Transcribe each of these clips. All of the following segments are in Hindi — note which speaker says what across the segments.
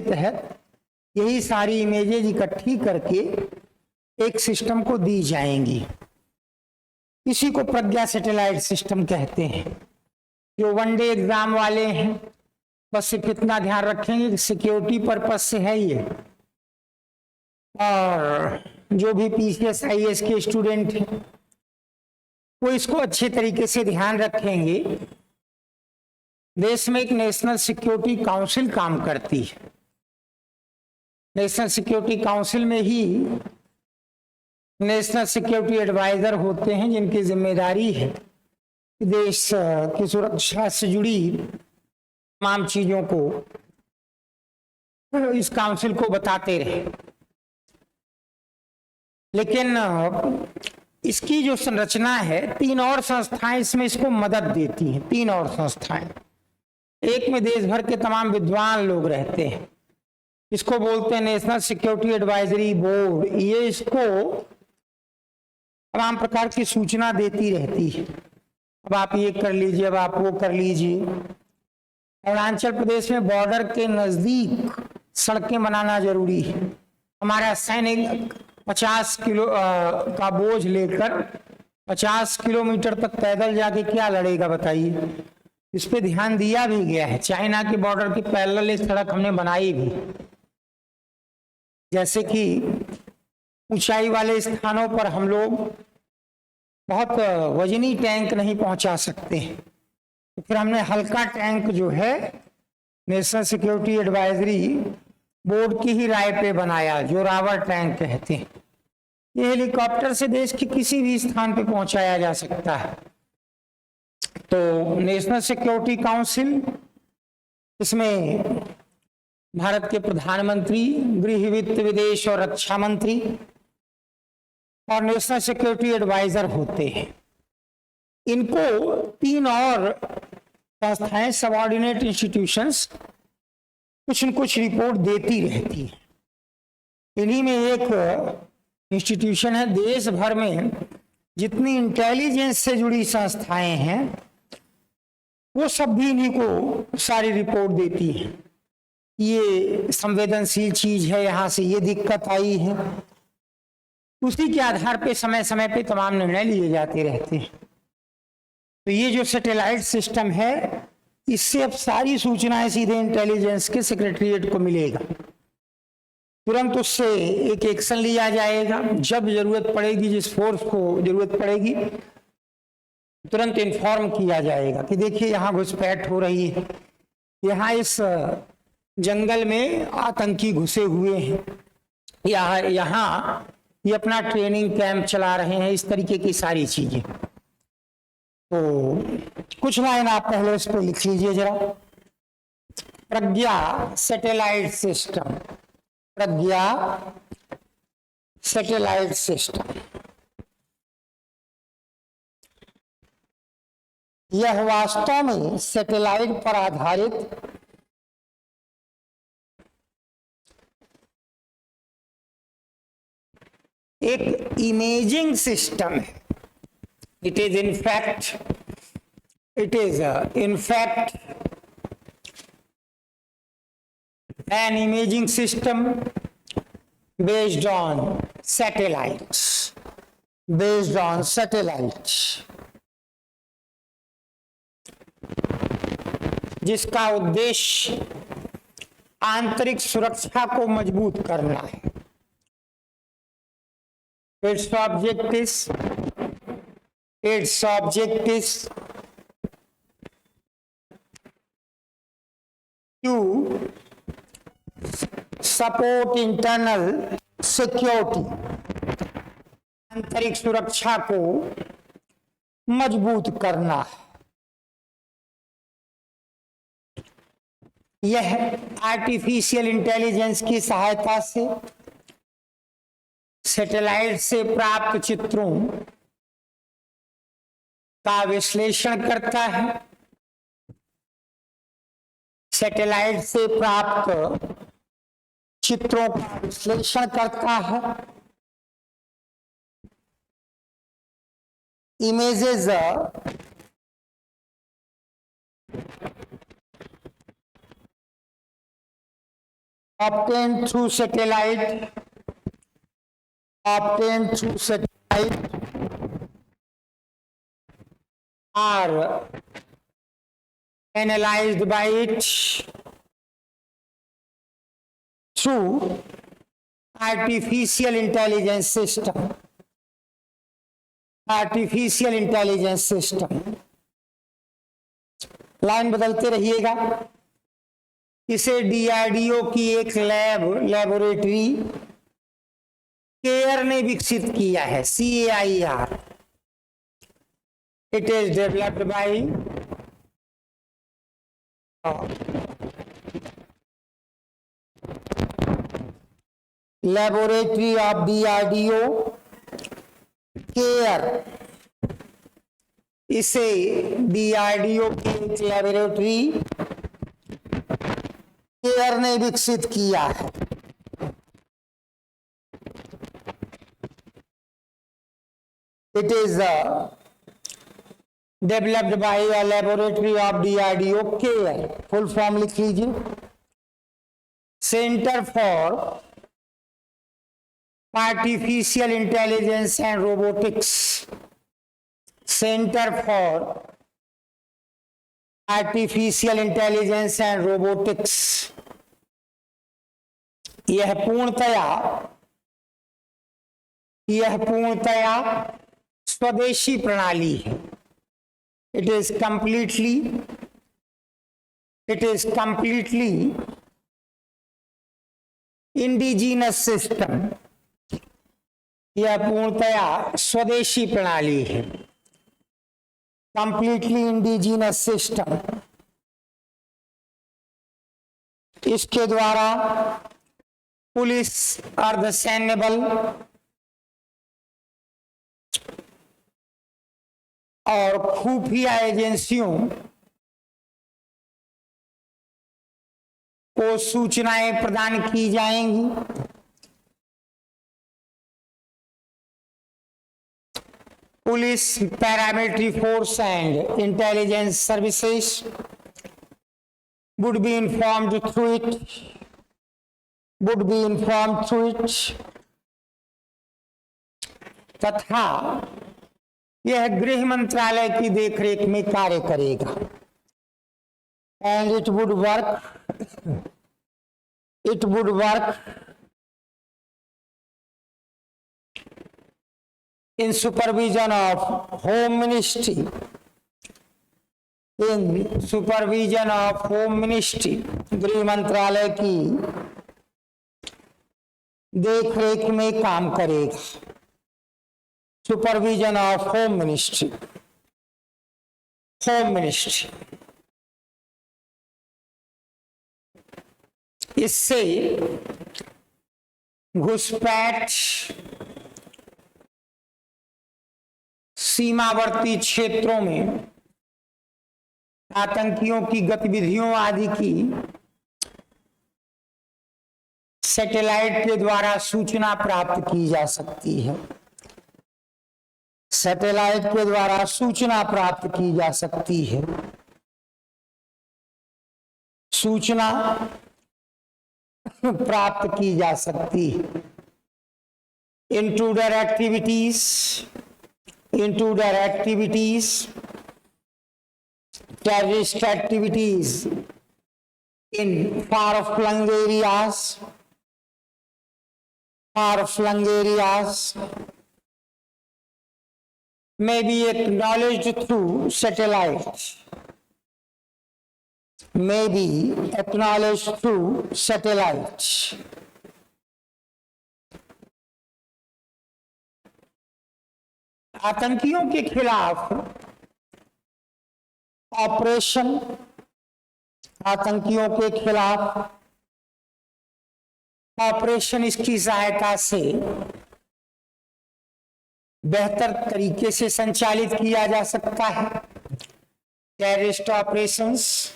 Speaker 1: तहत यही सारी इमेजेज इकट्ठी करके एक सिस्टम को दी जाएंगी। इसी को प्रज्ञा सैटेलाइट सिस्टम कहते हैं। जो वनडे एग्जाम वाले हैं बस सिर्फ इतना ध्यान रखेंगे कि सिक्योरिटी पर्पस से है ये, और जो भी पीसीएस आईएएस के स्टूडेंट हैं वो इसको अच्छे तरीके से ध्यान रखेंगे। देश में एक नेशनल सिक्योरिटी काउंसिल काम करती है। नेशनल सिक्योरिटी काउंसिल में ही नेशनल सिक्योरिटी एडवाइजर होते हैं, जिनकी जिम्मेदारी है कि देश की सुरक्षा से जुड़ी तमाम चीजों को इस काउंसिल को बताते रहे। लेकिन इसकी जो संरचना है, 3 और संस्थाएं इसमें इसको मदद देती हैं। 3 और संस्थाएं, एक में देश भर के तमाम विद्वान लोग रहते हैं, इसको बोलते हैं नेशनल सिक्योरिटी एडवाइजरी बोर्ड। ये इसको तमाम प्रकार की सूचना देती रहती है, अब आप ये कर लीजिए, अब आप वो कर लीजिए। अरुणाचल प्रदेश में बॉर्डर के नजदीक सड़कें बनाना जरूरी है। हमारा सैनिक 50 किलो का बोझ लेकर 50 किलोमीटर तक पैदल जाके क्या लड़ेगा बताइए। इस पे ध्यान दिया भी गया है। चाइना के बॉर्डर के पैरेलल एक सड़क हमने बनाई भी, जैसे कि ऊंचाई वाले स्थानों पर हम लोग बहुत वजनी टैंक नहीं पहुंचा सकते, तो फिर हमने हल्का टैंक जो है नेशनल सिक्योरिटी एडवाइजरी बोर्ड की ही राय पे बनाया, जो रावर टैंक कहते हैं। ये हेलीकॉप्टर से देश के किसी भी स्थान पे पहुंचाया जा सकता है। तो नेशनल सिक्योरिटी काउंसिल, इसमें भारत के प्रधानमंत्री, गृह, वित्त, विदेश और रक्षा मंत्री और नेशनल सिक्योरिटी एडवाइजर होते हैं। इनको 3 और संस्थाएं, सबऑर्डिनेट इंस्टीट्यूशंस, कुछ न कुछ रिपोर्ट देती रहती है। इन्हीं में एक इंस्टीट्यूशन है, देश भर में जितनी इंटेलिजेंस से जुड़ी संस्थाएं हैं वो सब भी इन्हीं को सारी रिपोर्ट देती है। ये संवेदनशील चीज है, यहाँ से ये दिक्कत आई है, उसी के आधार पे समय समय पे तमाम निर्णय लिए जाते रहते हैं। तो ये जो सैटेलाइट सिस्टम है, इससे अब सारी सूचनाएं सीधे इंटेलिजेंस के सेक्रेटरीट को मिलेगा। तुरंत उससे एक एक्शन लिया जाएगा। जब जरूरत पड़ेगी, जिस फोर्स को जरूरत पड़ेगी, तुरंत इन्फॉर्म किया जाएगा कि देखिए यहाँ घुसपैठ हो रही है, यहाँ इस जंगल में आतंकी घुसे हुए हैं, यहाँ ये अपना ट्रेनिंग कैंप चला रहे हैं, इस तरीके की सारी चीजें। तो कुछ लाइन आप पहले इस पर लिख लीजिए जरा। प्रज्ञा सैटेलाइट सिस्टम, प्रज्ञा सैटेलाइट सिस्टम, यह वास्तव में सैटेलाइट पर आधारित एक इमेजिंग सिस्टम है। It is in fact an imaging system based on satellites, जिसका उद्देश्य आंतरिक सुरक्षा को मजबूत करना है। Its object is to support internal security, आंतरिक सुरक्षा को मजबूत करना है। यह आर्टिफिशियल इंटेलिजेंस की सहायता से सैटेलाइट से प्राप्त चित्रों का विश्लेषण करता है। सैटेलाइट से प्राप्त चित्रों का विश्लेषण करता है। Images obtained through satellite are analyzed by it through artificial intelligence system. Line बदलते रहिएगा। इसे डीआरडीओ की एक लेबोरेटरी केयर ने विकसित किया है, CAIR। It is developed by laboratory of DRDO care. इसे डीआरडीओ की एक लेबोरेटरी केयर ने विकसित किया है। It is developed by a laboratory of DRDO care. Full form लिख लीजिए, centre for artificial intelligence and robotics. Centre for artificial intelligence and robotics. यह पूर्णतया स्वदेशी प्रणाली है। It is completely indigenous system. यह पूर्णतया स्वदेशी प्रणाली है, कंप्लीटली इंडिजीनस सिस्टम। इसके द्वारा पुलिस, अर्धसैन्य बल और खुफिया एजेंसियों को सूचनाएं प्रदान की जाएंगी। Police, paramilitary force and intelligence services would be informed through it, तथा यह गृह मंत्रालय की देखरेख में कार्य करेगा। and it would work in supervision of Home Ministry, गृह मंत्रालय की देखरेख में काम करेगा। Supervision of home ministry. इससे घुसपैठ, सीमावर्ती क्षेत्रों में आतंकियों की गतिविधियों आदि की सैटेलाइट के द्वारा सूचना प्राप्त की जा सकती है। सूचना प्राप्त की जा सकती है। Intruder activities, terrorist activities in far-flung areas may be acknowledged through satellite. आतंकियों के खिलाफ ऑपरेशन इसकी सहायता से बेहतर तरीके से संचालित किया जा सकता है। Terrorist operations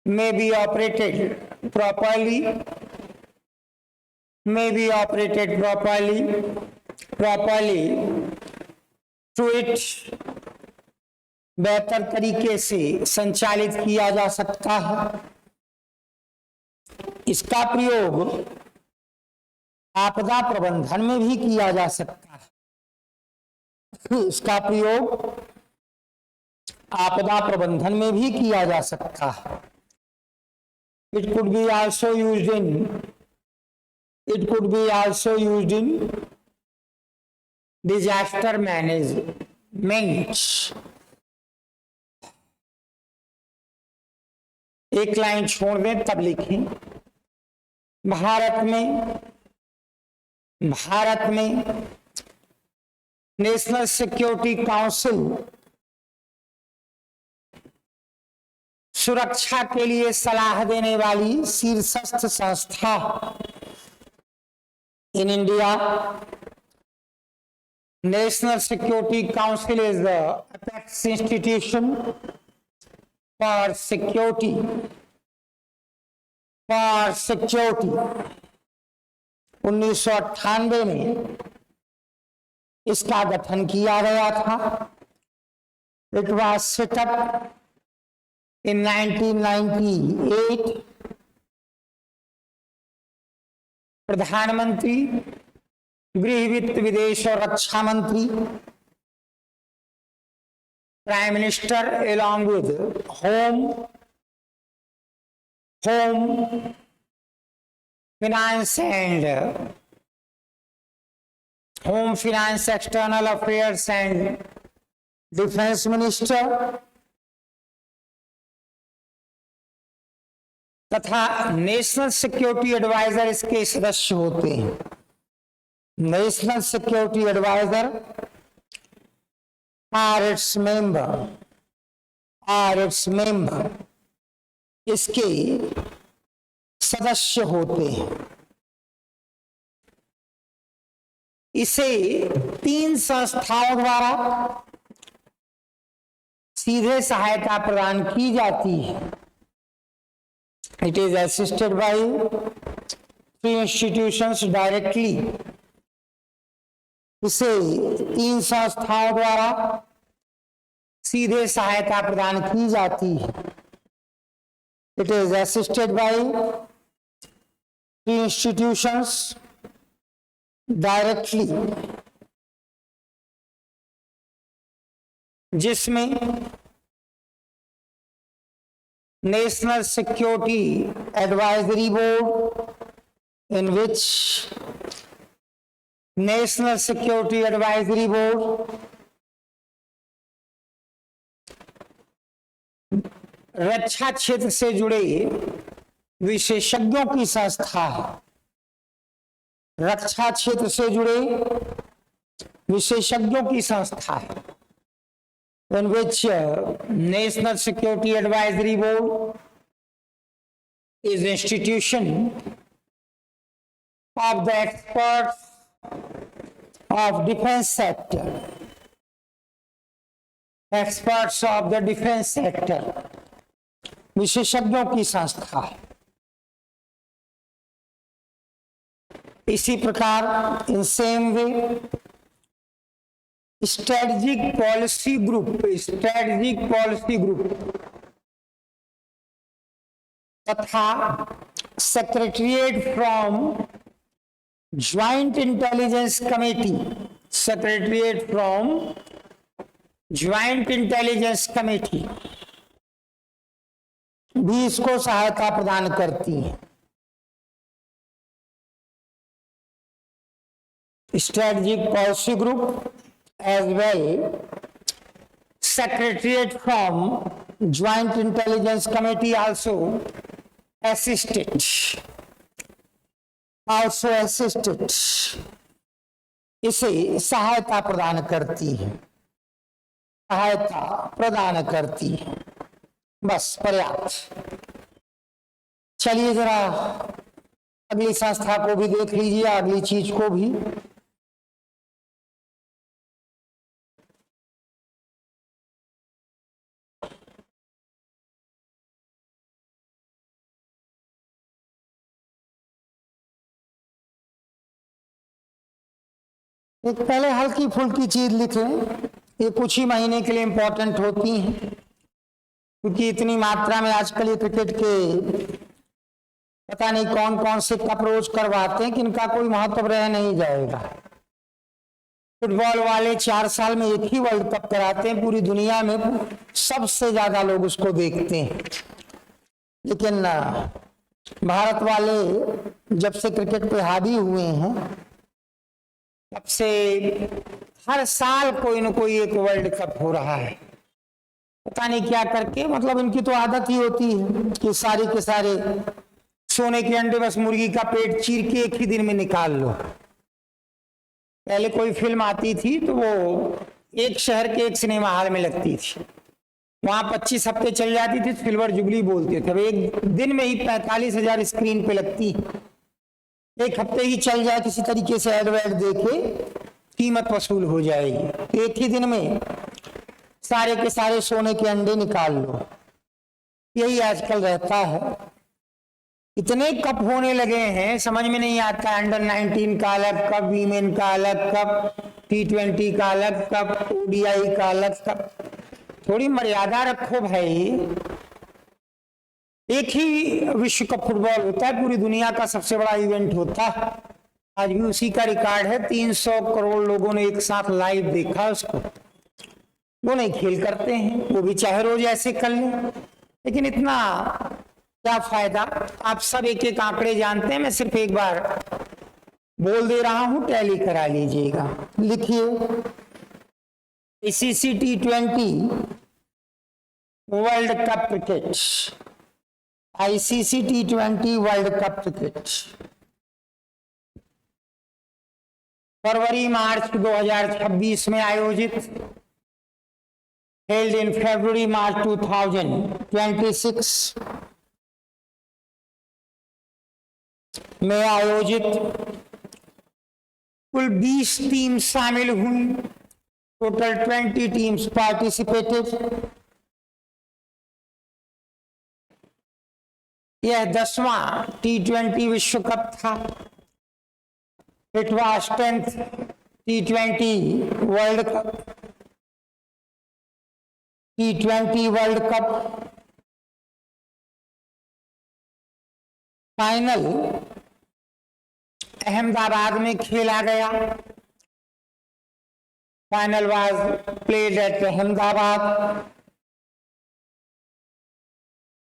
Speaker 1: may be operated properly through it बेहतर तरीके से संचालित किया जा सकता है। इसका प्रयोग आपदा प्रबंधन में भी किया जा सकता है। इसका प्रयोग आपदा प्रबंधन में भी किया जा सकता है। It could be also used in disaster management। एक लाइन छोड़ दें तब लिखें, भारत में नेशनल सिक्योरिटी काउंसिल सुरक्षा के लिए सलाह देने वाली शीर्षस्थ संस्था। In India, national security council is the apex institution for security 1998 में इसका गठन किया गया था। It was set up in 1998। प्रधानमंत्री, गृह, वित्त, विदेश और रक्षा मंत्री, prime minister along with home finance and home finance, external affairs and defence minister तथा नेशनल सिक्योरिटी एडवाइजर इसके सदस्य होते हैं। National security advisor are its member इसके सदस्य होते हैं। इसे 3 संस्थाओं द्वारा सीधे सहायता प्रदान की जाती है। It is assisted by 3 institutions directly। इसे 3 संस्थाओं द्वारा सीधे सहायता प्रदान की जाती है। It is assisted by 3 institutions directly, जिसमें national security advisory board, in which national security advisory board रक्षा क्षेत्र से जुड़े विशेषज्ञों की संस्था है। रक्षा क्षेत्र से जुड़े विशेषज्ञों की संस्था है। In which National Security Advisory Board is institution of the experts of defense sector, experts of the defense sector, विशेषज्ञों की संस्था है। इसी प्रकार in same way strategic policy group तथा secretariat from joint intelligence committee भी इसको सहायता प्रदान करती है। Strategic policy group as well secretariat from joint intelligence committee also assisted इसे सहायता प्रदान करती है। बस पर्याप्त। चलिए जरा अगली संस्था को भी देख लीजिए, अगली चीज को भी। एक पहले हल्की फुल्की चीज लिख लें, ये कुछ ही महीने के लिए इम्पोर्टेंट होती हैं, क्योंकि इतनी मात्रा में आजकल ये क्रिकेट के पता नहीं कौन कौन से कप रोज करवाते हैं कि इनका कोई महत्व रह नहीं जाएगा। फुटबॉल वाले 4 साल में एक ही वर्ल्ड कप कराते हैं, पूरी दुनिया में सबसे ज्यादा लोग उसको देखते हैं। लेकिन भारत वाले जब से क्रिकेट पे हावी हुए हैं तब से हर साल कोई न कोई एक वर्ल्ड कप हो रहा है, पता नहीं क्या करके। मतलब इनकी तो आदत ही होती है कि सारे के सारे सोने के अंडे बस मुर्गी का पेट चीर के एक ही दिन में निकाल लो। पहले कोई फिल्म आती थी तो वो एक शहर के एक सिनेमा हॉल में लगती थी, वहां 25 हफ्ते चल जाती थी, सिल्वर जुबली बोलते थे। अब एक दिन में ही 45,000 स्क्रीन पे लगती, एक हफ्ते ही चल जाए किसी तरीके से एड वेड देके कीमत वसूल हो जाएगी। एक ही दिन में सारे के सारे सोने के अंडे निकाल लो, यही आजकल रहता है। इतने कप होने लगे हैं समझ में नहीं आता। अंडर 19 का अलग कप, वीमेन का अलग कप, T20 का अलग कप, ODI का अलग कप। थोड़ी मर्यादा रखो भाई। एक ही विश्व कप फुटबॉल होता है, पूरी दुनिया का सबसे बड़ा इवेंट होता है। आज भी उसी का रिकॉर्ड है, 300 करोड़ लोगों ने एक साथ लाइव देखा उसको। वो नहीं खेल करते हैं, वो भी चाहे रोज ऐसे कर लें, लेकिन इतना क्या फायदा। आप सब एक एक आंकड़े जानते हैं, मैं सिर्फ एक बार बोल दे रहा हूं, टैली करा लीजिएगा। लिखिए, ICC T20 world cup cricket, ICC T20 world cup cricket फरवरी मार्च 2026 में आयोजित, हेल्ड इन फरवरी मार्च 2026 में आयोजित। कुल 20 टीम शामिल हुई, टोटल 20 टीम्स पार्टिसिपेटेड। यह 10वां T20 विश्व कप था। It was 10th T20 world cup. T20 world cup final Ahmedabad में खेला गया। Final was played at Ahmedabad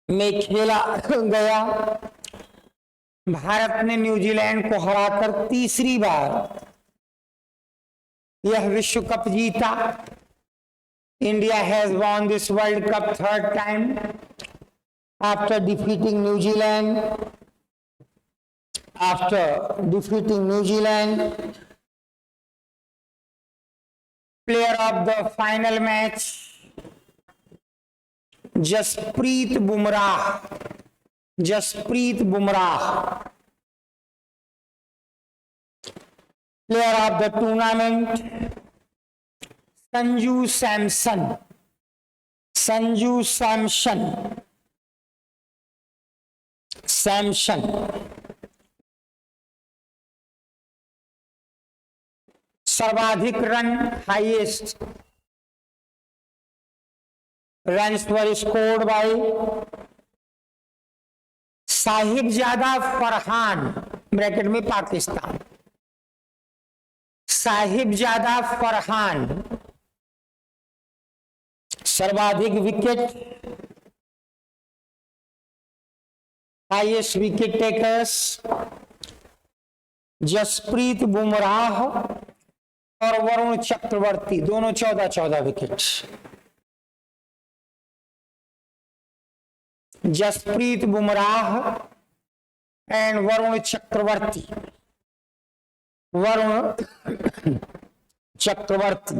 Speaker 1: में खेला गया। भारत ने न्यूजीलैंड को हराकर तीसरी बार यह विश्व कप जीता। India has won this world cup 3rd time after defeating New Zealand. After defeating New Zealand, player of the final match, Jasprit Bumrah. Jasprit Bumrah. Player of the tournament, Sanju Samson. Sanju Samson. Samson. सर्वाधिक run, highest runs were scored by Sahibzada Farhan, bracket में पाकिस्तान। साहिबजादा फरहान। सर्वाधिक wicket, highest wicket takers Jasprit Bumrah और वरुण चक्रवर्ती, दोनों 14-14 विकेट। जसप्रीत बुमराह एंड वरुण चक्रवर्ती। वरुण चक्रवर्ती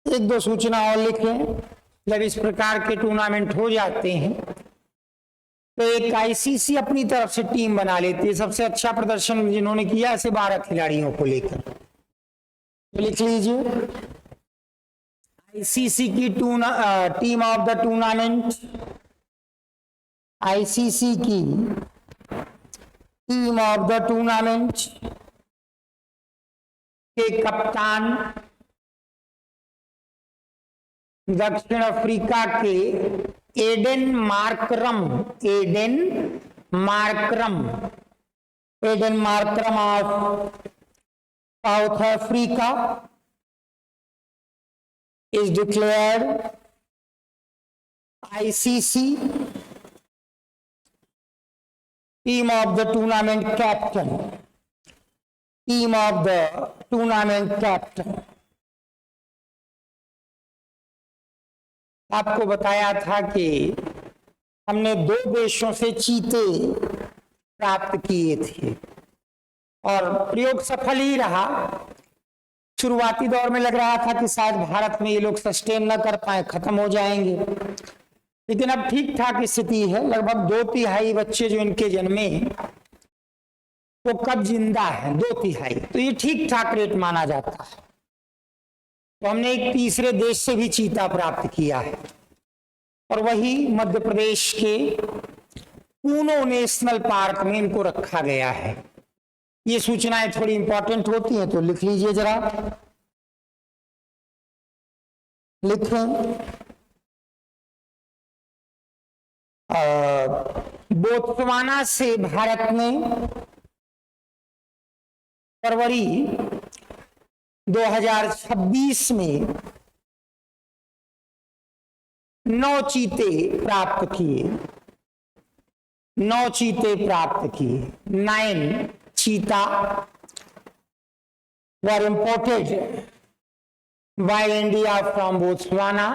Speaker 1: एक दो सूचना और लिखें। जब इस प्रकार के टूर्नामेंट हो जाते हैं तो एक आईसीसी अपनी तरफ से टीम बना लेती है। सबसे अच्छा प्रदर्शन जिन्होंने किया ऐसे 12 खिलाड़ियों को लेकर, तो लिख लीजिए आईसीसी की team of the tournament ICC की टीम ऑफ द टूर्नामेंट के कप्तान दक्षिण अफ्रीका के Aiden Markram of South Africa is declared ICC team of the tournament captain. आपको बताया था कि हमने 2 देशों से चीते प्राप्त किए थे और प्रयोग सफल ही रहा। शुरुआती दौर में लग रहा था कि शायद भारत में ये लोग सस्टेन न कर पाए, खत्म हो जाएंगे, लेकिन अब ठीक ठाक स्थिति है। लगभग 2/3 बच्चे जो इनके जन्मे वो कब जिंदा है, 2/3, तो ये ठीक ठाक रेट माना जाता है। तो हमने एक तीसरे देश से भी चीता प्राप्त किया है और वही मध्य प्रदेश के कूनो नेशनल पार्क में इनको रखा गया है। ये सूचनाएं थोड़ी इंपॉर्टेंट होती हैं तो लिख लीजिए जरा, लिखें। बोत्सवाना से भारत ने फरवरी 2026 में 9 चीते प्राप्त किए। 9 cheetah were imported by India from Botswana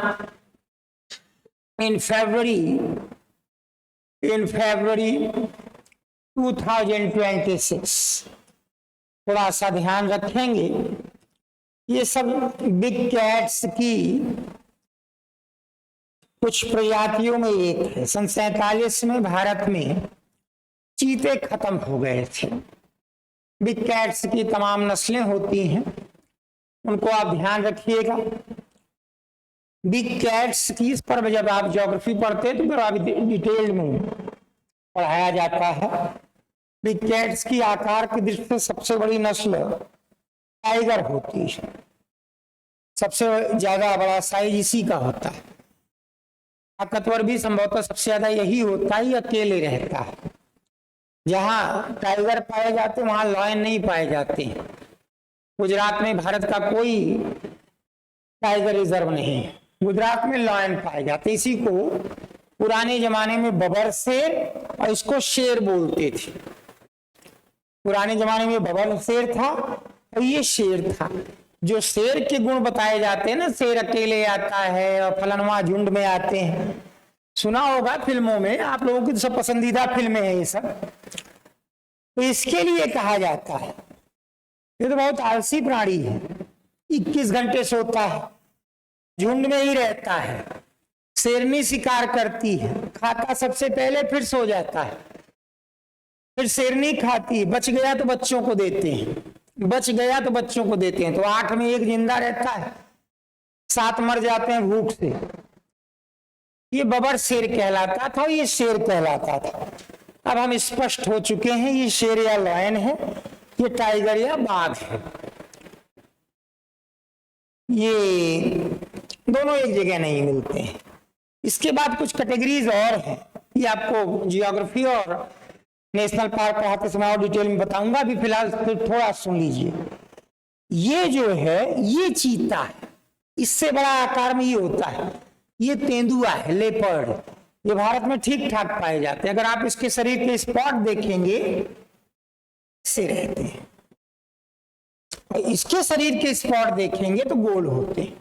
Speaker 1: in February 2026। थोड़ा सा ध्यान रखेंगे, ये सब बिग कैट्स की कुछ प्रजातियों में एक है। सन 47 में भारत में चीते खत्म हो गए थे। बिग कैट्स की तमाम नस्लें होती हैं, उनको आप ध्यान रखिएगा। बिग कैट्स की इस पर जब आप ज्योग्राफी पढ़ते हैं तो बड़ा डिटेल में पढ़ाया जाता है। बिग कैट्स की आकार की दृष्टि से सबसे बड़ी नस्ल टाइगर होती है, सबसे ज्यादा बड़ा साइज इसी का होता है। ताकतवर भी संभवतः सबसे ज्यादा यही होता है, अकेले रहता है। जहां टाइगर पाए जाते वहां लॉयन नहीं पाए जाते हैं। गुजरात में भारत का कोई टाइगर रिजर्व नहीं है, गुजरात में लॉयन पाए जाते। इसी को पुराने जमाने में बबर शेर और इसको शेर बोलते थे। पुराने जमाने में बबर शेर था और ये शेर था। जो शेर के गुण बताए जाते हैं ना, शेर अकेले आता है और फलनवा झुंड में आते हैं, सुना होगा फिल्मों में, आप लोगों की सब पसंदीदा फिल्में हैं ये सब। तो इसके लिए कहा जाता है ये तो बहुत आलसी प्राणी है, 21 घंटे सोता है, झुंड में ही रहता है, शेरनी शिकार करती है, खाता सबसे पहले फिर सो जाता है, फिर शेरनी खाती है, बच गया तो बच्चों को देते हैं, तो 8 में 1 जिंदा रहता है, 7 मर जाते हैं भूख से। ये बबर शेर कहलाता था, ये शेर कहलाता था। अब हम स्पष्ट हो चुके हैं, ये शेर या लायन है, ये टाइगर या बाघ है। ये दोनों एक जगह नहीं मिलते हैं। इसके बाद कुछ कैटेगरीज और हैं, ये आपको जियोग्राफी और नेशनल पार्क पढ़ाते समय और डिटेल में बताऊंगा। अभी फिलहाल फिर थोड़ा सुन लीजिए। ये जो है ये चीता है, इससे बड़ा आकार में ये होता है, ये तेंदुआ है, लेपर्ड। ये भारत में ठीक ठाक पाए जाते हैं। अगर आप इसके शरीर के स्पॉट देखेंगे ऐसे रहते हैं, और इसके शरीर के स्पॉट देखेंगे तो गोल होते हैं,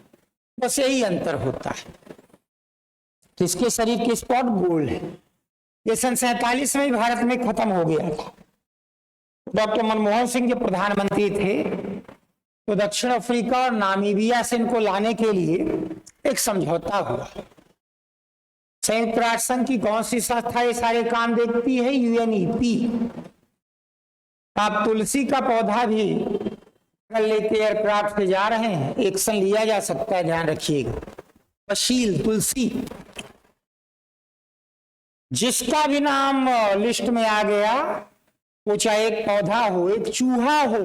Speaker 1: बस यही अंतर होता है। तो इसके शरीर के स्पॉट गोल है। ये सन 47 में भारत में खत्म हो गया था। डॉक्टर मनमोहन सिंह जो प्रधानमंत्री थे तो दक्षिण अफ्रीका और नामीबिया से इनको लाने के लिए एक समझौता हुआ। संयुक्त राष्ट्र संघ की कौन सी संस्था ये सारे काम देखती है? यूएनईपी। आप तुलसी का पौधा भी अगर लेके एयरक्राफ्ट से जा रहे हैं, एक्शन लिया जा सकता है, ध्यान रखिएगा। पशील तुलसी जिसका भी नाम लिस्ट में आ गया, वो चाहे एक पौधा हो, एक चूहा हो,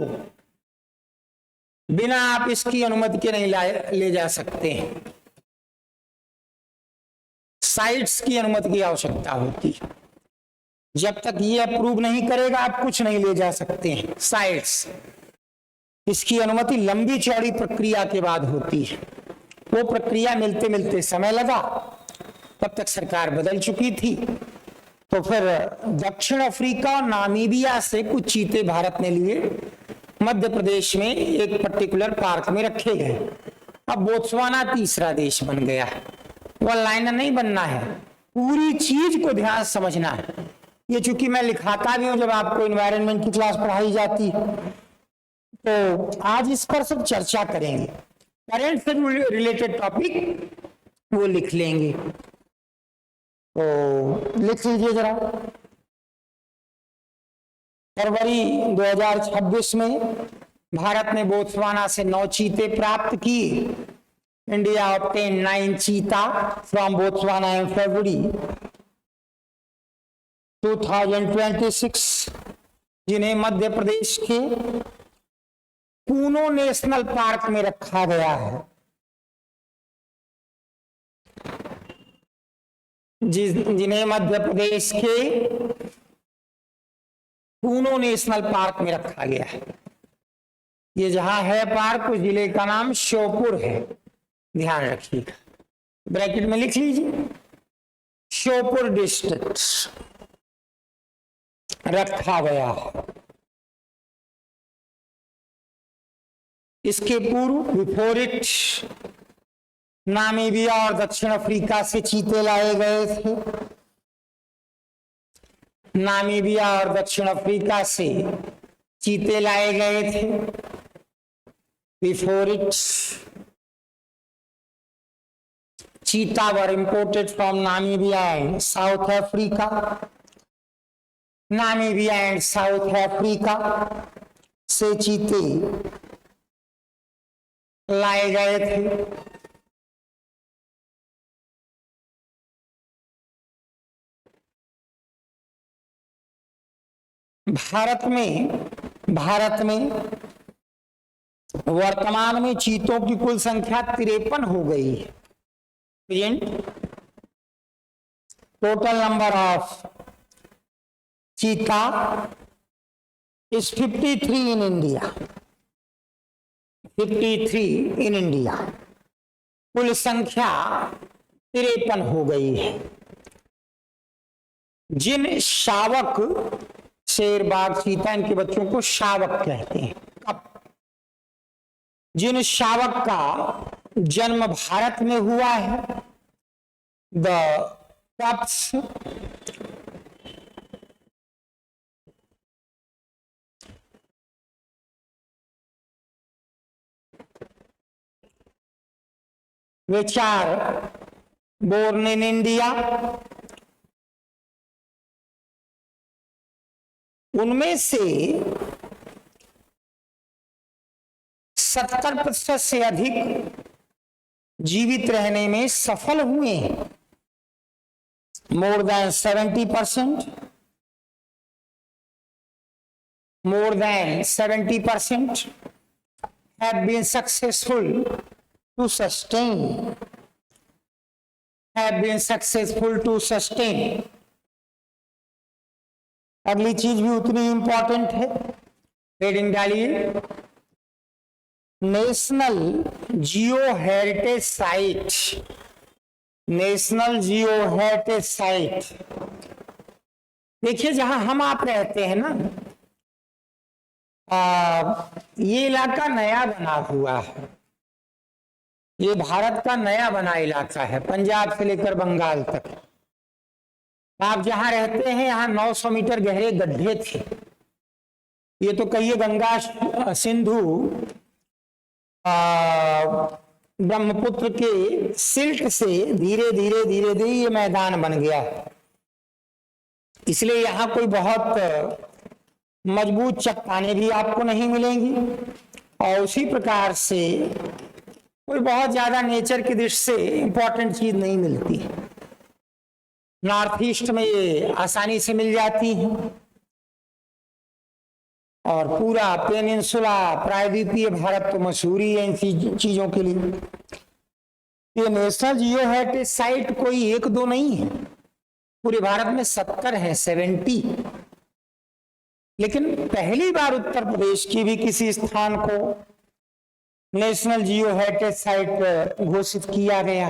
Speaker 1: बिना आप इसकी अनुमति के नहीं ले जा सकते हैं। साइट्स की अनुमति की आवश्यकता होती है। जब तक ये अप्रूव नहीं करेगा आप कुछ नहीं ले जा सकते हैं। साइट्स, इसकी अनुमति लंबी चौड़ी प्रक्रिया के बाद होती है। वो प्रक्रिया मिलते मिलते समय लगा, तब तक सरकार बदल चुकी थी। तो फिर दक्षिण अफ्रीका और नामीबिया से कुछ चीते भारत ने लिए, मध्य प्रदेश में एक पर्टिकुलर पार्क में रखे गए। अब बोत्सवाना तीसरा देश बन गया है। वो लाइन नहीं बनना है, पूरी चीज को ध्यान समझना है। ये चूंकि मैं लिखाता भी हूं जब आपको एनवायरनमेंट की क्लास पढ़ाई जाती, तो आज इस पर सब चर्चा करेंगे। करंट से रिलेटेड टॉपिक वो लिख लेंगे, तो लिख लीजिए जरा। फरवरी 2026 में भारत ने बोत्सवाना से 9 चीते प्राप्त किए। India obtained 9 cheetah from Botswana in February 2026, जिन्हें मध्य प्रदेश के पूनो नेशनल पार्क में रखा गया है। जिन्हें मध्य प्रदेश के पूनो नेशनल पार्क में रखा गया है। ये जहां है पार्क, उस जिले का नाम श्योपुर है, ध्यान रखिएगा। ब्रैकेट में लिख लीजिए, श्योपुर डिस्ट्रिक्ट रखा गया है। इसके पूर्व बिफोर इट नामीबिया और दक्षिण अफ्रीका से चीते लाए गए थे। नामीबिया और दक्षिण अफ्रीका से चीते लाए गए थे। Before it cheetah were imported from Namibia and South Africa. Namibia and south Africa से चीते लाए गए थे। भारत में वर्तमान में चीतों की कुल संख्या 53 हो गई है। टोटल नंबर ऑफ चीता is 53 in India. 53 in India. कुल संख्या 53 हो गई है। जिन शावक, शेर, बाघ, चीता, इनके बच्चों को शावक कहते हैं। जिन शावक का जन्म भारत में हुआ है, the cups which are born in India, उनमें से 70% से अधिक जीवित रहने में सफल हुए हैं। More than 70%, more than 70% have been successful to sustain, have been successful to sustain. अगली चीज भी उतनी इंपॉर्टेंट है, हेडिंग डालिए, national geo heritage site. National geo heritage site, देखिए जहां हम आप रहते हैं ना, ये इलाका नया बना हुआ है। ये भारत का नया बना इलाका है, पंजाब से लेकर बंगाल तक। आप जहां रहते हैं यहाँ 900 मीटर गहरे गड्ढे थे। ये तो कहिए गंगा सिंधु ब्रह्मपुत्र के सिल्ट से धीरे धीरे ये मैदान बन गया। इसलिए यहाँ कोई बहुत मजबूत चट्टानें भी आपको नहीं मिलेंगी, और उसी प्रकार से कोई बहुत ज्यादा नेचर की दृष्टि से इंपॉर्टेंट चीज नहीं मिलती। नॉर्थ ईस्ट में ये आसानी से मिल जाती हैं और पूरा पेनिनसुला प्रायद्वीपीय भारत तो मशहूर ही है इन चीजों के लिए। ये नेशनल जियो हेरिटेज साइट कोई एक दो नहीं है, पूरे भारत में 70 है, 70। लेकिन पहली बार उत्तर प्रदेश की भी किसी स्थान को नेशनल जियो हेरिटेज साइट घोषित किया गया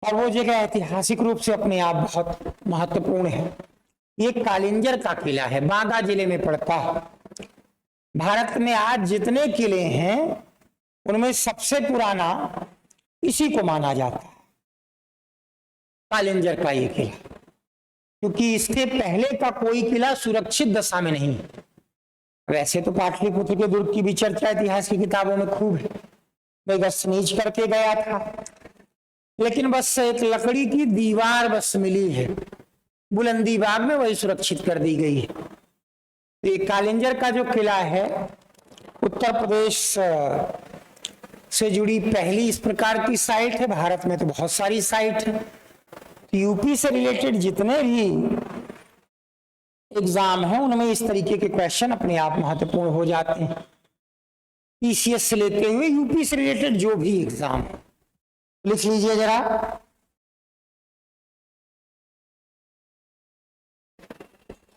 Speaker 1: और वो जगह ऐतिहासिक रूप से अपने आप बहुत महत्वपूर्ण है। ये कालिंजर का किला है, बांदा जिले में पड़ता है। भारत में आज जितने किले हैं उनमें सबसे पुराना इसी को माना जाता है, कालिंजर का ये किला, क्योंकि इसके पहले का कोई किला सुरक्षित दशा में नहीं है। वैसे तो पाटलिपुत्र के दुर्ग की भी चर्चा इतिहास की किताबों में खूब है, मैं गश्त नीच करके गया था, लेकिन बस एक लकड़ी की दीवार बस मिली है बुलंदी बाग में, वही सुरक्षित कर दी गई है। तो ये कालिंजर का जो किला है उत्तर प्रदेश से जुड़ी पहली इस प्रकार की साइट है। भारत में तो बहुत सारी साइट है, तो यूपी से रिलेटेड जितने भी एग्जाम हैं उनमें इस तरीके के क्वेश्चन अपने आप महत्वपूर्ण हो जाते हैं। पीसीएस से लेते हुए यूपी से रिलेटेड जो भी एग्जाम है लिख लीजिए जरा।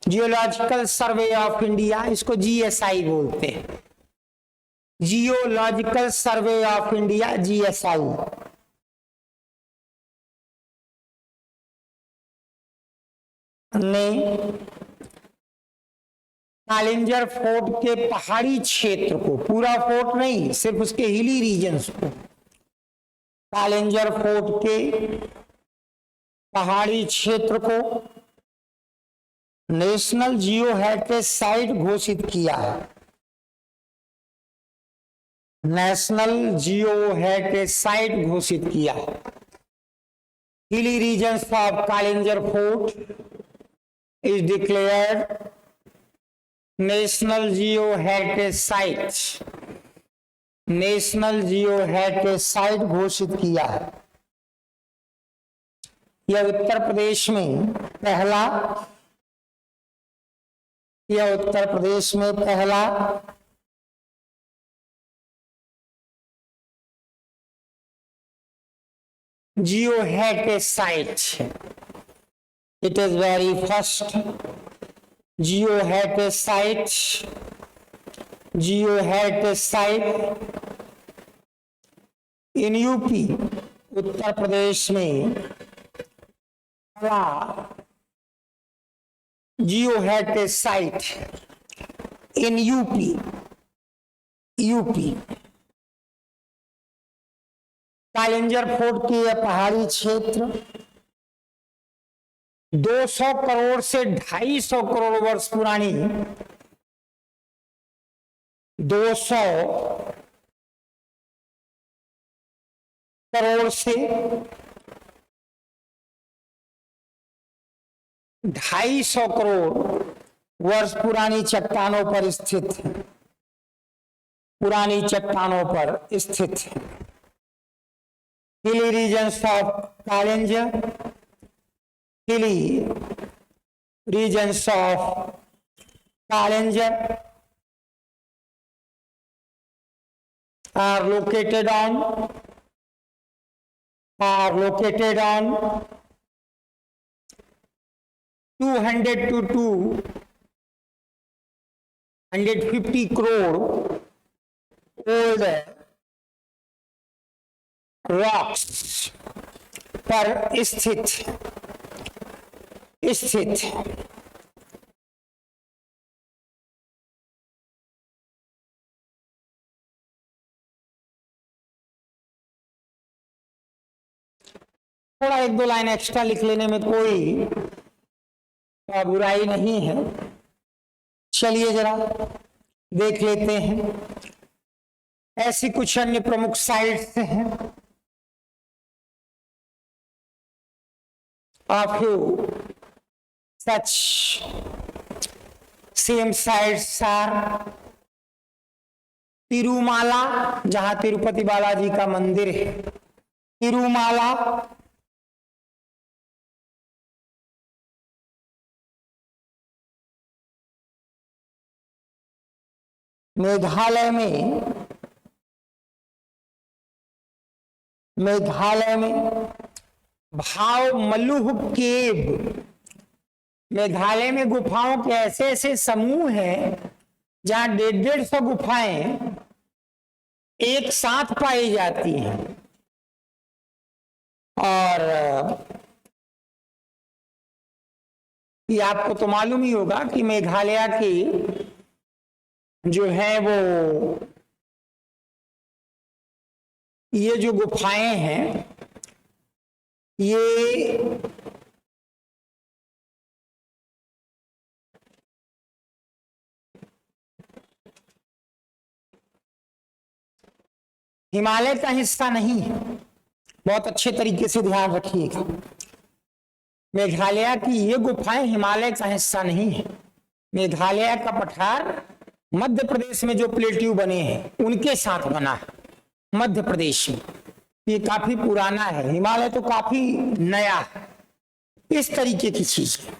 Speaker 1: जियोलॉजिकल सर्वे ऑफ इंडिया, इसको जीएसआई बोलते हैं, geological survey of India, GSI. ने कालिंजर फोर्ट के पहाड़ी क्षेत्र को, पूरा फोर्ट नहीं, सिर्फ उसके हिली रीजन्स को, कालिंजर फोर्ट के पहाड़ी क्षेत्र को नेशनल जियो हेरिटेज साइट घोषित किया है। नेशनल जियो हेरिटेज साइट घोषित किया है। Hilly regions of Kalinjar fort is declared national geo heritage site, national geo heritage site घोषित किया है। यह उत्तर प्रदेश में पहला जियो हेरिटेज साइट है। It is very first geo heritage site in UP, Uttar Pradesh में geo heritage site in UP. Kalinjar fort की यह पहाड़ी क्षेत्र 200 करोड़ से 250 करोड़ वर्ष पुरानी, 200 करोड़ से 250 करोड़ वर्ष पुरानी चट्टानों पर स्थित है, hilly regions of Kalinjar, hilly regions of Kalinjar are located on 200 to 250 crore old rocks पर स्थित थोड़ा एक दो लाइन एक्स्ट्रा लिख लेने में कोई बुराई नहीं है। चलिए जरा देख लेते हैं, ऐसी कुछ अन्य प्रमुख साइट्स हैं। A few such same sites are Tirumala, जहां तिरुपति बालाजी का मंदिर है, तिरुमाला, मेघालय में भाव मलुह केव, मेघालय में गुफाओं के ऐसे ऐसे समूह हैं जहां 150-150 गुफाएं एक साथ पाई जाती हैं। और ये आपको तो मालूम ही होगा कि मेघालय की जो है वो ये जो गुफाएं हैं ये हिमालय का हिस्सा नहीं है। बहुत अच्छे तरीके से ध्यान रखिएगा, मेघालय की ये गुफाएं हिमालय का हिस्सा नहीं है। मेघालय का पठार मध्य प्रदेश में जो प्लेट्यू बने हैं उनके साथ बना है, मध्य प्रदेश में। ये काफी पुराना है, हिमालय तो काफी नया है। इस तरीके की चीज है।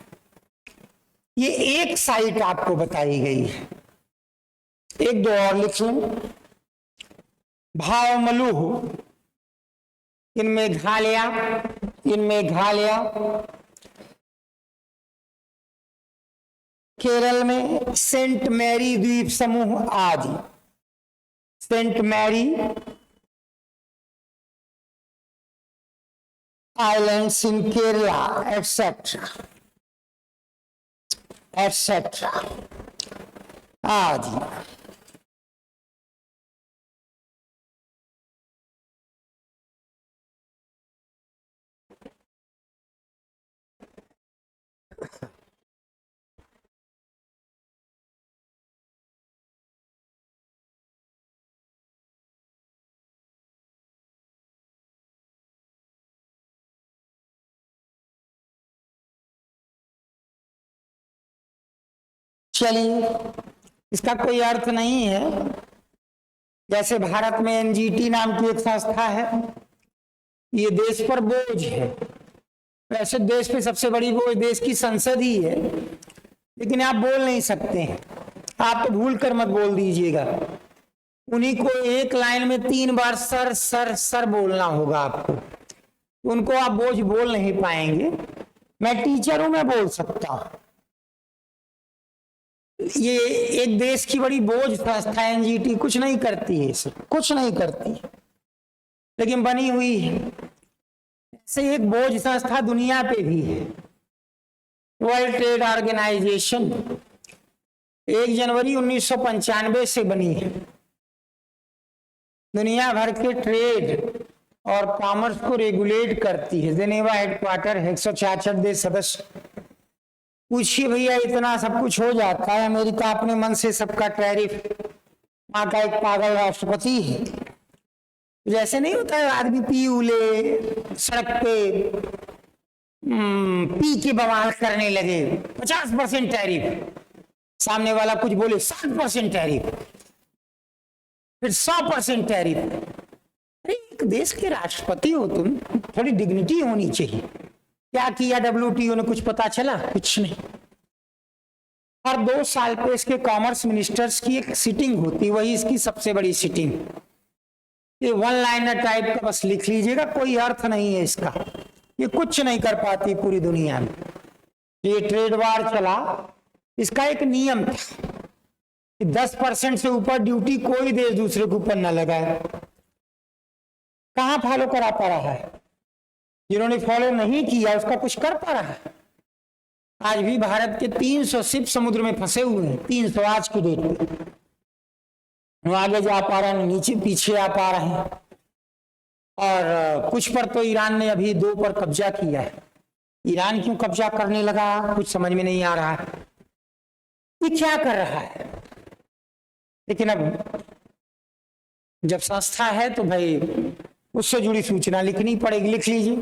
Speaker 1: ये एक साइट आपको बताई गई है, एक दो और लिख लें। भावमलुह इन मेघालय केरल में सेंट मैरी द्वीप समूह आदि, सेंट मैरी आइलैंड्स इन केरला एटसेट्रा आदि। चलिए, इसका कोई अर्थ नहीं है। जैसे भारत में एनजीटी नाम की एक संस्था है, ये देश पर बोझ है। वैसे देश पे सबसे बड़ी बोझ देश की संसद ही है, लेकिन आप बोल नहीं सकते हैं। आप तो भूल कर मत बोल दीजिएगा, उन्हीं को एक लाइन में 3 बार सर सर सर बोलना होगा आपको, उनको आप बोझ बोल नहीं पाएंगे। मैं टीचर हूं, मैं बोल सकता हूं। ये एक देश की बड़ी बोझ संस्था एनजीटी कुछ नहीं करती है, इसे कुछ नहीं करती, लेकिन बनी हुई है। ऐसे एक बोझ संस्था दुनिया पे भी है, वर्ल्ड ट्रेड ऑर्गेनाइजेशन 1 जनवरी 1995 से बनी है। दुनिया भर के ट्रेड और कॉमर्स को रेगुलेट करती है। जेनेवा हेडक्वार्टर है, 166 देश सदस्य। पूछिए भैया, इतना सब कुछ हो जाता है, अमेरिका अपने मन से सबका टैरिफ, वहां का एक पागल राष्ट्रपति है। जैसे नहीं होता है आदमी पी उले सड़क पे पी के बवाल करने लगे, 50% टैरिफ, सामने वाला कुछ बोले 60% टैरिफ, फिर 100% टैरिफ। अरे एक देश के राष्ट्रपति हो तुम, थोड़ी डिग्निटी होनी चाहिए। क्या किया WTO ने, कुछ पता चला? कुछ नहीं। हर 2 साल पे इसके कॉमर्स मिनिस्टर्स की एक सिटिंग होती, वही इसकी सबसे बड़ी सिटिंग। ये 1 लाइनर टाइप का बस लिख लीजिएगा, कोई अर्थ नहीं है इसका। ये कुछ नहीं कर पाती पूरी दुनिया में। ये ट्रेड वार चला, इसका एक नियम था कि 10% से ऊपर ड्यूटी कोई देश दूसरे के ऊपर न लगाए। कहां फॉलो करा पा रहा है? जिन्होंने फॉलो नहीं किया उसका कुछ कर पा रहा है? आज भी भारत के 300 शिप समुद्र में फंसे हुए हैं, 300 आज की डेट में। वो आगे जा पा रहे हैं, नीचे पीछे आ पा रहे हैं। और कुछ पर तो ईरान ने अभी 2 पर कब्जा किया है। ईरान क्यों कब्जा करने लगा कुछ समझ में नहीं आ रहा है, ये क्या कर रहा है। लेकिन अब जब संस्था है तो भाई उससे जुड़ी सूचना लिखनी पड़ेगी। लिख लीजिए,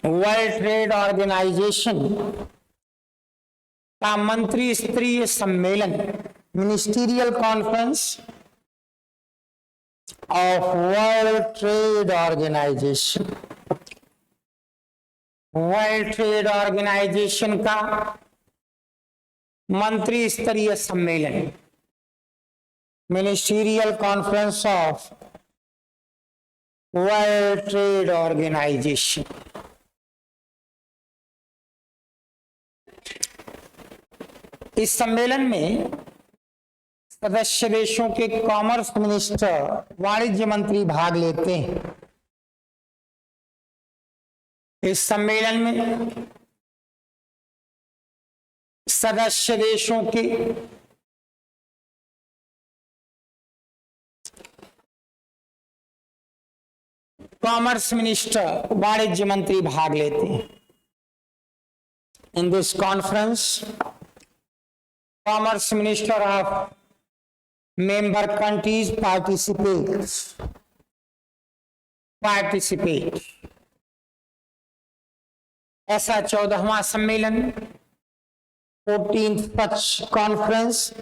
Speaker 1: वर्ल्ड ट्रेड ऑर्गेनाइजेशन का मंत्री स्तरीय सम्मेलन, ministerial conference of World Trade Organization, World Trade Organization का मंत्री स्तरीय सम्मेलन। Ministerial conference of World Trade Organization. इस सम्मेलन में सदस्य देशों के कॉमर्स मिनिस्टर, वाणिज्य मंत्री भाग लेते हैं। इस सम्मेलन में सदस्य देशों के कॉमर्स मिनिस्टर, वाणिज्य मंत्री भाग लेते हैं। In this conference, commerce minister of member countries participate। ऐसा 14वां सम्मेलन, 14th such कॉन्फ्रेंस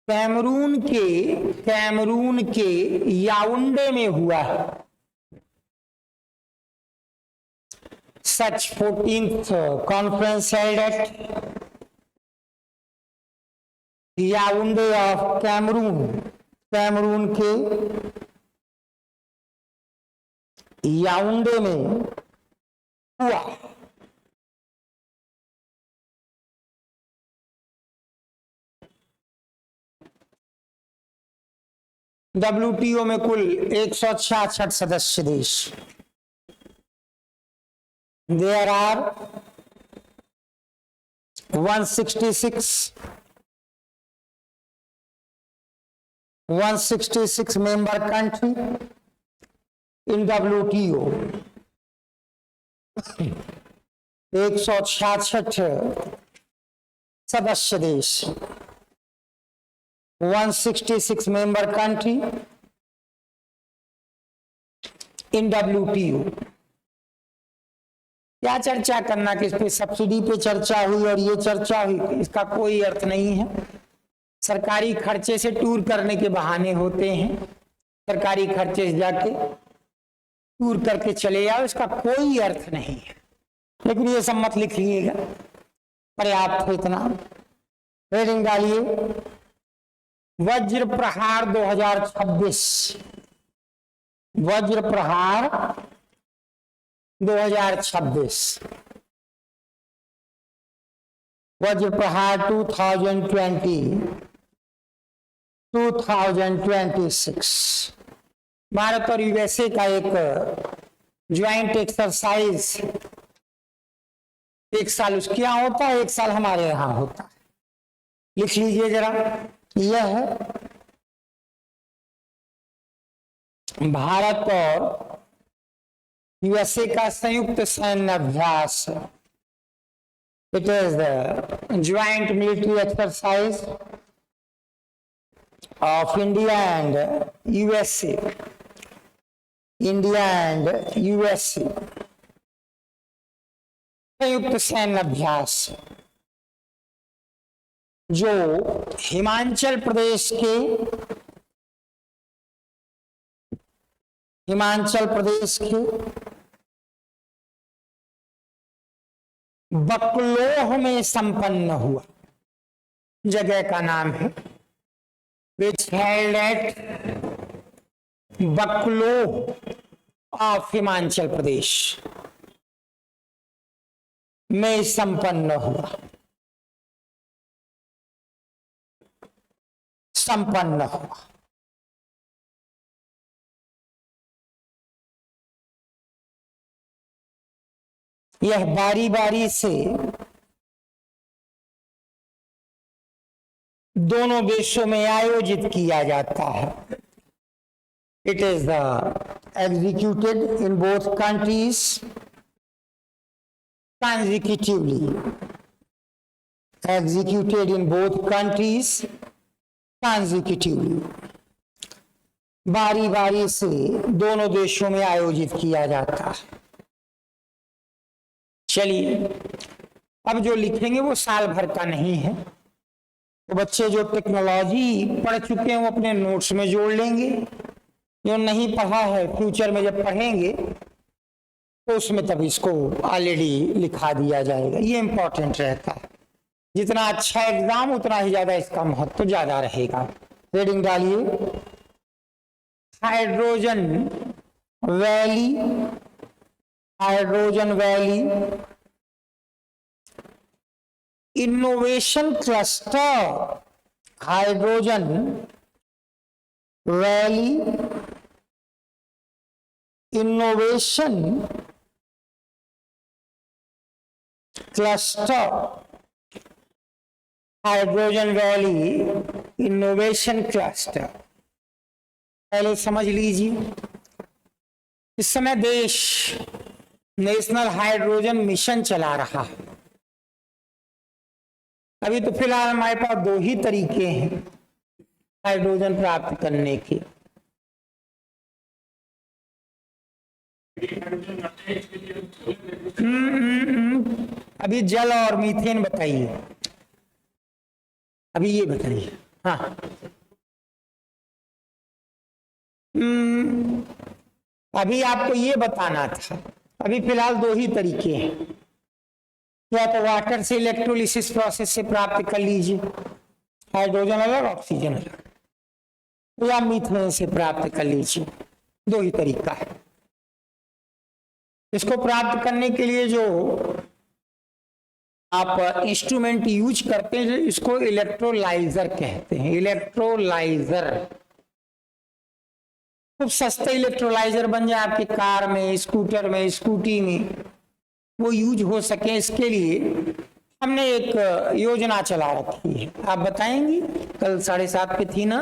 Speaker 1: कैमरून के याओंडे में हुआ है। Such 14th conference held at Yaoundé of Cameroon, Cameroon के याओंडे में हुआ। WTO में कुल 166 सदस्य देश। There are 166 member country in WTO। 166 सदस्य देश, 166 member country in WTO। क्या चर्चा करना कि इस पे सब्सिडी पे चर्चा हुई और ये चर्चा हुई, इसका कोई अर्थ नहीं है। सरकारी खर्चे से टूर करने के बहाने होते हैं, सरकारी खर्चे से जाके टूर करके चले आओ, इसका कोई अर्थ नहीं है। लेकिन ये सब मत लिखिएगा, पर्याप्त है इतना। हेडिंग डालिए, वज्र प्रहार 2026, वज्र प्रहार 2026, वज्र प्रहार 2026। भारत और यूएसए का एक ज्वाइंट एक्सरसाइज, एक साल उसके यहाँ होता है, एक साल हमारे यहाँ होता है। लिख लीजिए जरा, यह है भारत और यूएसए का संयुक्त सैन्य अभ्यास। It is the joint military exercise of India and USA, India and USA संयुक्त सैन्य अभ्यास, जो हिमाचल प्रदेश के बकलोह में संपन्न हुआ। जगह का नाम है, which held at Bakloh of Himachal Pradesh में संपन्न हुआ। यह बारी बारी से दोनों देशों में आयोजित किया जाता है। It is executed in both countries consecutively, executed in both countries consecutively, बारी बारी से दोनों देशों में आयोजित किया जाता है। चलिए, अब जो लिखेंगे वो साल भर का नहीं है, तो बच्चे जो टेक्नोलॉजी पढ़ चुके हैं वो अपने नोट्स में जोड़ लेंगे। जो नहीं पढ़ा है, फ्यूचर में जब पढ़ेंगे तो उसमें तब इसको ऑलरेडी लिखा दिया जाएगा। ये इंपॉर्टेंट रहता है। जितना अच्छा एग्जाम उतना ही ज्यादा इसका महत्व ज्यादा रहेगा। हेडिंग डालिए, hydrogen valley, hydrogen valley innovation cluster, hydrogen valley innovation cluster, hydrogen valley innovation cluster. पहले समझ लीजिए, इस समय देश नेशनल हाइड्रोजन मिशन चला रहा है। अभी तो फिलहाल हमारे पास दो ही तरीके हैं हाइड्रोजन प्राप्त करने के। अभी जल और मीथेन बताइए, अभी ये बताइए। हाँ, अभी आपको ये बताना था। अभी फिलहाल दो ही तरीके हैं, या तो वाटर से इलेक्ट्रोलिसिस प्रोसेस से प्राप्त कर लीजिए हाइड्रोजन अलग ऑक्सीजन अलग, या मीथेन से प्राप्त कर लीजिए। दो ही तरीका है। इसको प्राप्त करने के लिए जो आप इंस्ट्रूमेंट यूज करते हैं इसको इलेक्ट्रोलाइजर कहते हैं। इलेक्ट्रोलाइजर, खूब सस्ते इलेक्ट्रोलाइजर बन जाए आपकी कार में, स्कूटर में, स्कूटी में, वो यूज हो सके, इसके लिए हमने एक योजना चला रखी है। आप बताएंगी? कल 7:30 पे थी ना,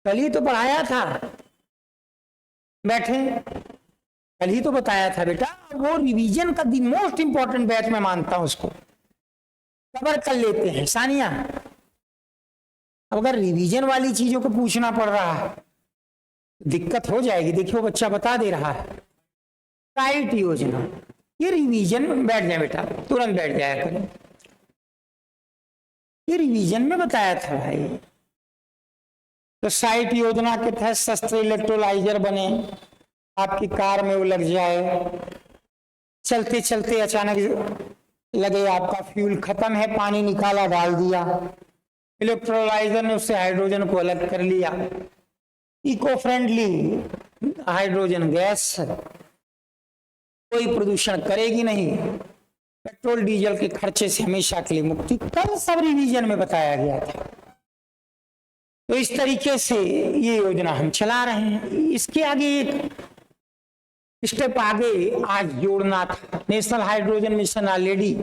Speaker 1: कल ही तो पढ़ाया था, बैठे कल ही तो बताया था बेटा। वो रिवीजन का दी मोस्ट इंपॉर्टेंट बैच मैं मानता हूं, उसको कवर कर लेते हैं। सानिया, अगर रिवीजन वाली चीजों को पूछना पड़ रहा है दिक्कत हो जाएगी। देखिए वो बच्चा बता दे रहा है, साइट योजना, ये रिवीजन में बैठ जाए बेटा, तुरंत बैठ जाया करें। ये रिवीजन में बताया था भाई। तो साइट योजना के तहत सस्ते इलेक्ट्रोलाइजर बने, आपकी कार में वो लग जाए, चलते चलते अचानक लगे आपका फ्यूल खत्म है, पानी निकाला डाल दिया, इलेक्ट्रोलाइजर ने उससे हाइड्रोजन को अलग कर लिया। इको फ्रेंडली हाइड्रोजन गैस, कोई प्रदूषण करेगी नहीं, पेट्रोल डीजल के खर्चे से हमेशा के लिए मुक्ति। कल सब रिवीजन में बताया गया था। तो इस तरीके से ये योजना हम चला रहे हैं। इसके आगे एक स्टेप आगे आज जोड़ना था। नेशनल हाइड्रोजन मिशन ऑलरेडी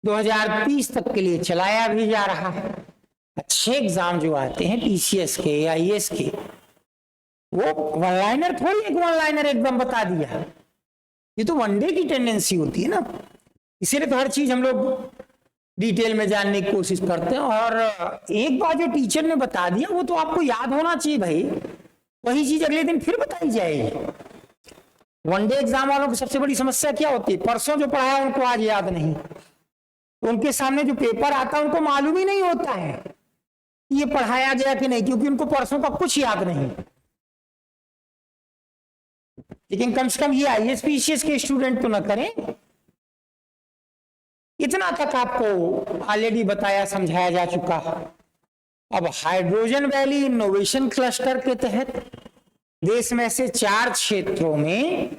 Speaker 1: 2030 तक के लिए चलाया भी जा रहा है। अच्छे एग्जाम जो आते हैं टीसीएस के, आईएएस के, वो वन लाइनर थोड़ी एक वन लाइनर एकदम बता दिया, ये तो वनडे की टेंडेंसी होती है ना। इसीलिए तो हर चीज हम लोग डिटेल में जानने की कोशिश करते हैं। और एक बार जो टीचर ने बता दिया वो तो आपको याद होना चाहिए भाई, वही चीज अगले दिन फिर बताई जाएगी। वनडे एग्जाम वालों की सबसे बड़ी समस्या क्या होती है? परसों जो पढ़ाया उनको आज याद नहीं, उनके सामने जो पेपर आता है उनको मालूम ही नहीं होता है ये पढ़ाया गया कि नहीं, क्योंकि उनको परसों का कुछ याद नहीं। लेकिन कम से कम ये आईएएस पीसीएस के स्टूडेंट तो ना करें। इतना तक आपको ऑलरेडी बताया समझाया जा चुका है। अब हाइड्रोजन वैली इनोवेशन क्लस्टर के तहत देश में से 4 क्षेत्रों में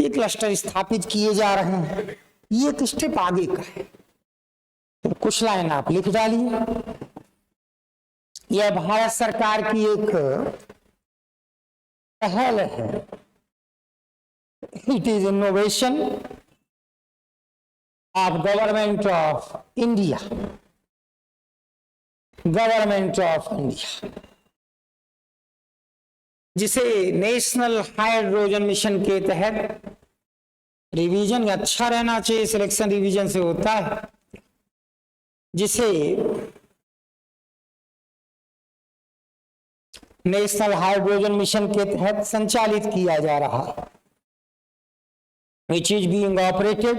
Speaker 1: ये क्लस्टर स्थापित किए जा रहे हैं। ये एक स्टेप आगे का है। तो कुछ लाइन आप लिख डालिए। यह भारत सरकार की एक पहल है। It is innovation of government of India, government of India, जिसे नेशनल हाइड्रोजन मिशन के तहत रिवीजन अच्छा रहना चाहिए, सिलेक्शन रिवीजन से होता है, जिसे नेशनल हाइड्रोजन मिशन के तहत संचालित किया जा रहा है। Which is being operated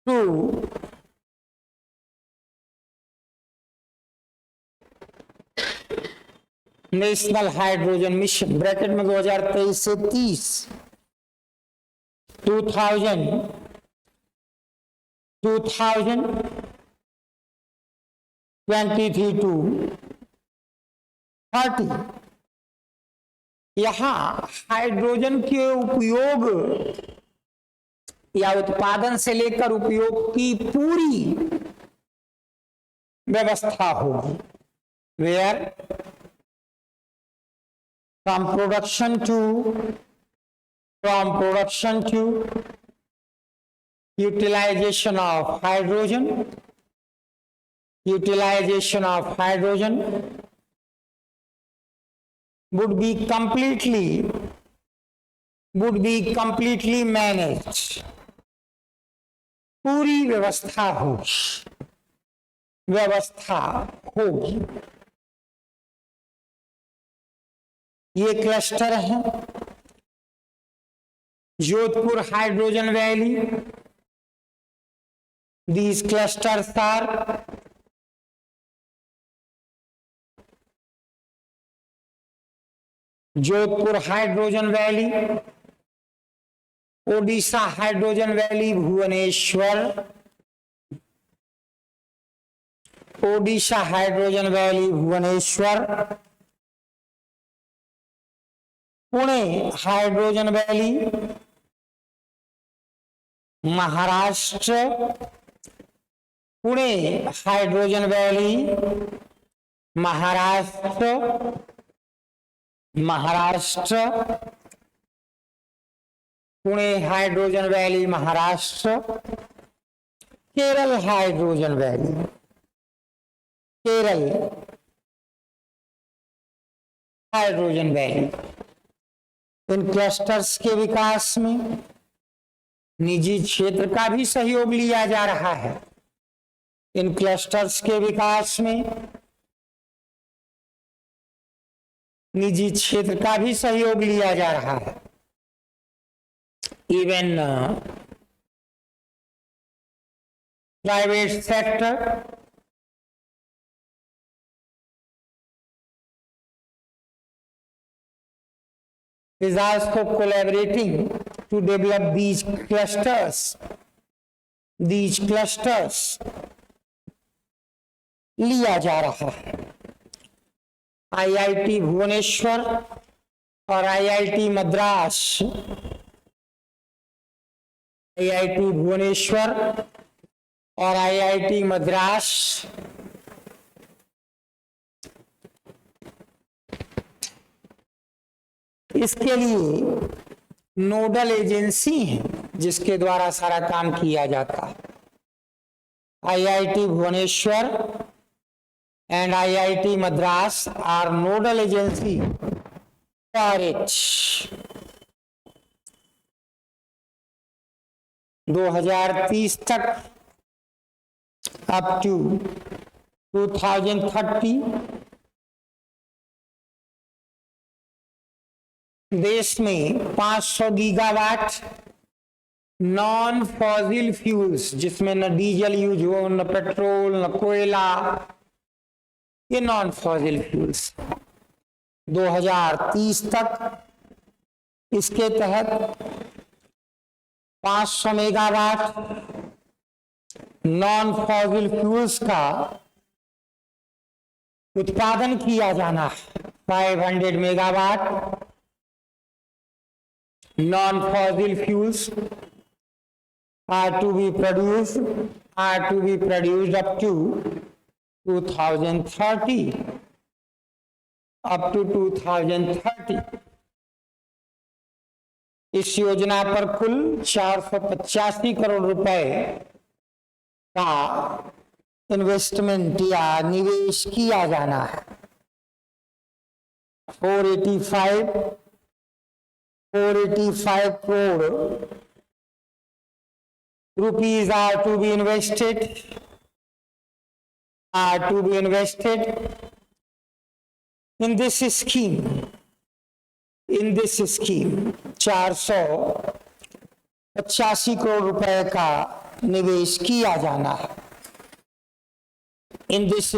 Speaker 1: through national hydrogen mission bracket में 2023 से 30, 2023 to 30 यहां हाइड्रोजन के उपयोग या उत्पादन से लेकर उपयोग की पूरी व्यवस्था होगी। Where from production to utilization of hydrogen would be completely managed। पूरी व्यवस्था होगी। ये क्लस्टर है Jodhpur hydrogen valley. These clusters are Jodhpur hydrogen valley, Odisha hydrogen valley Bhubaneswar, Odisha hydrogen valley Bhubaneswar, Pune hydrogen valley Maharashtra, Pune hydrogen valley Maharashtra, Pune hydrogen valley Maharashtra, Kerala hydrogen valley, Kerala hydrogen valley. इन क्लस्टर्स के विकास में निजी क्षेत्र का भी सहयोग लिया जा रहा है। इन क्लस्टर्स के विकास में निजी क्षेत्र का भी सहयोग लिया जा रहा है। Even private sector is also collaborating to develop these clusters लिया जा रहा है। आईआईटी भुवनेश्वर और आईआईटी मद्रास, आईआईटी भुवनेश्वर और आईआईटी मद्रास इसके लिए नोडल एजेंसी है जिसके द्वारा सारा काम किया जाता है। IIT Bhubaneswar and IIT Madras are nodal agency for it। 2030 तक up to 2030 देश में 500 गीगावाट नॉन फॉसिल फ्यूल्स, जिसमें न डीजल यूज हो, न पेट्रोल, न कोयला, ये नॉन फॉसिल फ्यूल्स 2030 तक इसके तहत 500 मेगावाट नॉन फॉसिल फ्यूल्स का उत्पादन किया जाना है। 500 megawatt non fossil fuels are to be produced up to 2030, up to 2030। इस योजना पर कुल 485 करोड़ रुपए का इन्वेस्टमेंट या निवेश किया जाना है। 485 crore rupees are to be invested in this scheme 485 crore रुपए का निवेश किया जाना है। in this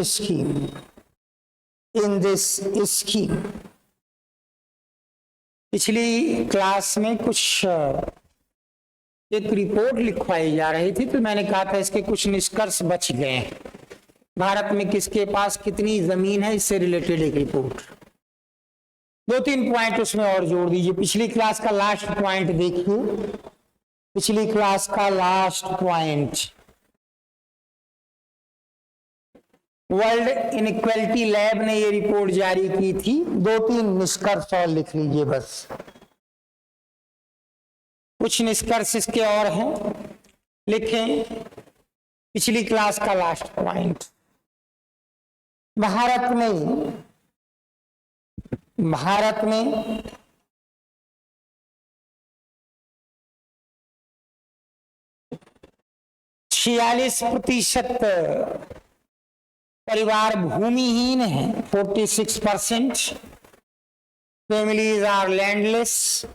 Speaker 1: scheme पिछली क्लास में कुछ एक रिपोर्ट लिखवाई जा रही थी, तो मैंने कहा था इसके कुछ निष्कर्ष बच गए हैं। भारत में किसके पास कितनी जमीन है, इससे रिलेटेड एक रिपोर्ट। 2-3 पॉइंट उसमें और जोड़ दीजिए। पिछली क्लास का लास्ट पॉइंट देखिए, पिछली क्लास का last point, world inequality lab ने ये रिपोर्ट जारी की थी। 2-3 निष्कर्ष और लिख लीजिए बस। कुछ निष्कर्ष इसके और हैं, लिखें। पिछली क्लास का लास्ट पॉइंट, भारत में 46% परिवार भूमिहीन है। 46% फैमिलीज आर लैंडलेस।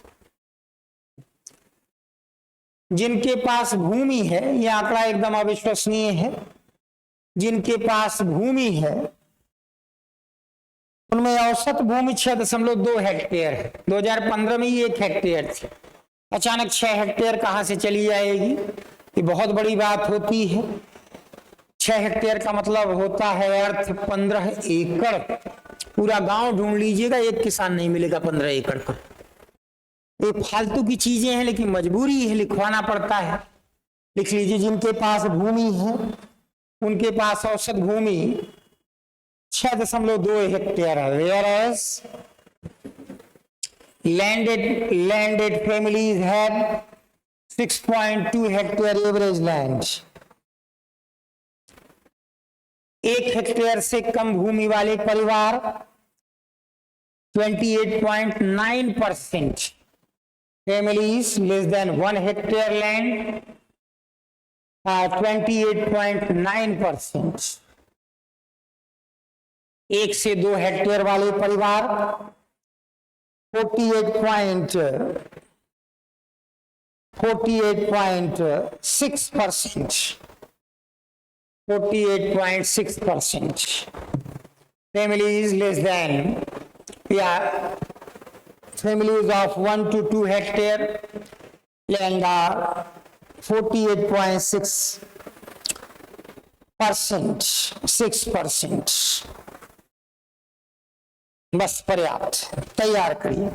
Speaker 1: जिनके पास भूमि है, यह आंकड़ा एकदम अविश्वसनीय है, जिनके पास भूमि है उनमें औसत भूमि 6.2 हेक्टेयर है। 2015 में ये 1 हेक्टेयर थी, अचानक 6 हेक्टेयर कहां से चली जाएगी, ये बहुत बड़ी बात होती है। 6 हेक्टेयर का मतलब होता है अर्थ 15 एकड़। पूरा गांव ढूंढ लीजिएगा, एक किसान नहीं मिलेगा 15 एकड़ का। ये फालतू की चीजें हैं, लेकिन मजबूरी है, लिखवाना पड़ता है। लिख लीजिए, जिनके पास भूमि है उनके पास औसत भूमि 6.2 हेक्टेयर है। Whereas landed families have 6.2 hectare average land. 1 hectare से कम भूमि वाले परिवार 28.9%, families less than 1 hectare land are 28.9%। 1 से 2 हेक्टेयर वाले परिवार 48.6%। Families less than, families of 1 to 2 hectare land are 48.6%। बस पर्याप्त, तैयार करिए।